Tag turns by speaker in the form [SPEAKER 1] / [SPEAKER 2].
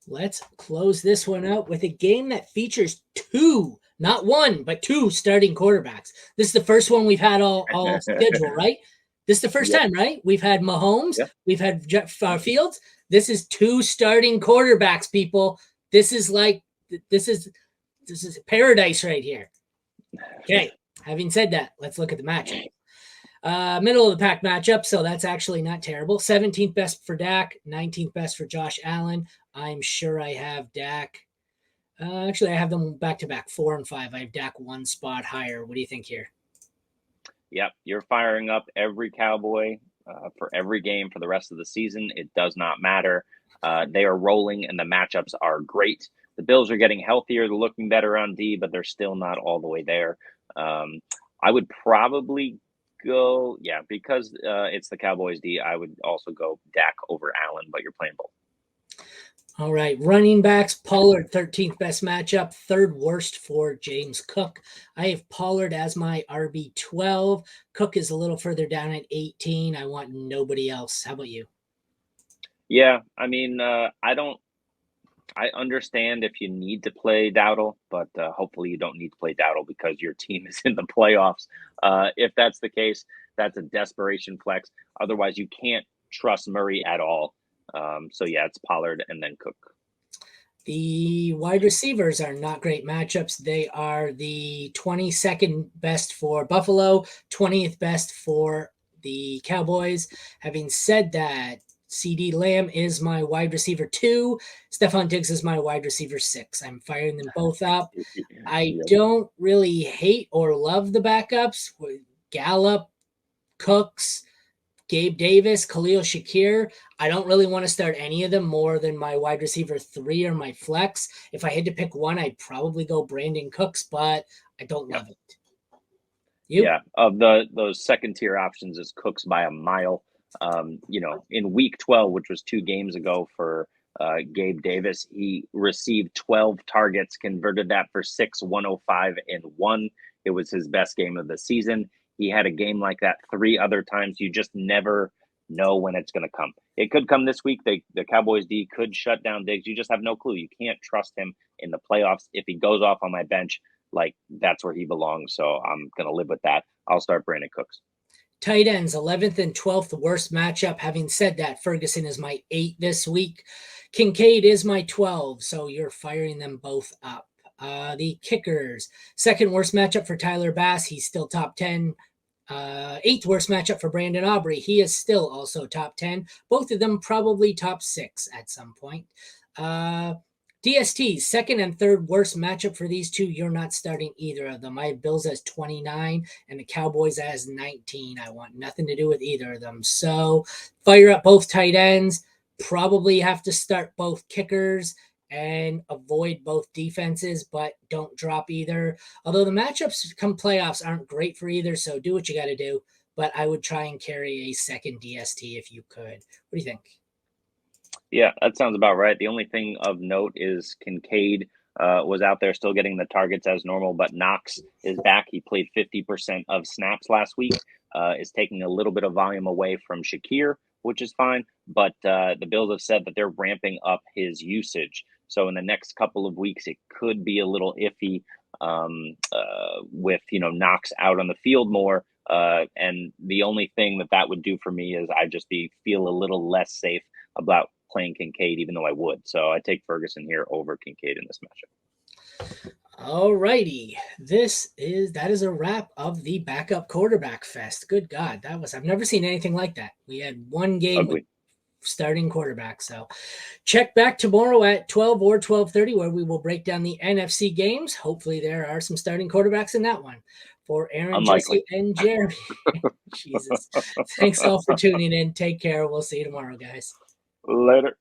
[SPEAKER 1] Let's close this one out with a game that features two, not one, but two starting quarterbacks. This is the first one we've had all schedule, right? This is the first
[SPEAKER 2] Yep.
[SPEAKER 1] time, right? We've had Mahomes,
[SPEAKER 2] Yep.
[SPEAKER 1] we've had Fields. This is two starting quarterbacks, people. This is paradise right here. Okay. Having said that, let's look at the matchup. Middle of the pack matchup, so that's actually not terrible. 17th best for Dak, 19th best for Josh Allen. I'm sure I have Dak. Actually, I have them back to back, 4 and 5. I have Dak one spot higher. What do you think here?
[SPEAKER 2] Yep, you're firing up every Cowboy for every game for the rest of the season. It does not matter. They are rolling, and the matchups are great. The Bills are getting healthier. They're looking better on D, but they're still not all the way there. I would probably go, because it's the Cowboys D, I would also go Dak over Allen, but you're playing both.
[SPEAKER 1] All right, running backs, Pollard, 13th best matchup, third worst for James Cook. I have Pollard as my RB12. Cook is a little further down at 18. I want nobody else. How about you?
[SPEAKER 2] Yeah, I mean, I understand if you need to play Dowdle, but hopefully you don't need to play Dowdle because your team is in the playoffs. If that's the case, that's a desperation flex. Otherwise, you can't trust Murray at all. It's Pollard and then Cook.
[SPEAKER 1] The wide receivers are not great matchups. They are the 22nd best for Buffalo, 20th best for the Cowboys. Having said that, CD Lamb is my wide receiver 2. Stephon Diggs is my wide receiver 6. I'm firing them both up. I don't really hate or love the backups. Gallup, Cooks, Gabe Davis, Khalil Shakir. I don't really want to start any of them more than my wide receiver 3 or my flex. If I had to pick one, I'd probably go Brandon Cooks, but I don't love it.
[SPEAKER 2] You? Yeah, of those second tier options is Cooks by a mile. In week 12, which was 2 games ago for Gabe Davis, he received 12 targets, converted that for 6, 105 and 1. It was his best game of the season. He had a game like that 3 other times. You just never know when it's going to come. It could come this week. The Cowboys D could shut down Diggs. You just have no clue. You can't trust him in the playoffs. If he goes off on my bench, that's where he belongs. So I'm going to live with that. I'll start Brandon Cooks.
[SPEAKER 1] Tight ends, 11th and 12th, the worst matchup. Having said that, Ferguson is my 8 this week. Kincaid is my 12, so you're firing them both up. The kickers, second worst matchup for Tyler Bass. He's still top 10. 8th worst matchup for Brandon Aubrey. He is still also top 10. Both of them probably top 6 at some point. DST, second and third worst matchup for these two. You're not starting either of them. I have Bills as 29 and the Cowboys as 19. I want nothing to do with either of them. So fire up both tight ends. Probably have to start both kickers and avoid both defenses, but don't drop either. Although the matchups come playoffs aren't great for either, so do what you got to do. But I would try and carry a second DST if you could. What do you think?
[SPEAKER 2] Yeah, that sounds about right. The only thing of note is Kincaid was out there still getting the targets as normal, but Knox is back. He played 50% of snaps last week, is taking a little bit of volume away from Shakir, which is fine. But the Bills have said that they're ramping up his usage. So in the next couple of weeks, it could be a little iffy with, Knox out on the field more. And the only thing that would do for me is I just feel a little less safe about playing Kincaid, even though I would. So I take Ferguson here over Kincaid in this matchup.
[SPEAKER 1] All righty. That is a wrap of the backup quarterback fest. Good God. I've never seen anything like that. We had one game with starting quarterback. So check back tomorrow at 12 or 12:30 where we will break down the NFC games. Hopefully there are some starting quarterbacks in that one. For Aaron, Jesse, and Jeremy. Jesus. Thanks all for tuning in. Take care. We'll see you tomorrow, guys.
[SPEAKER 2] Later.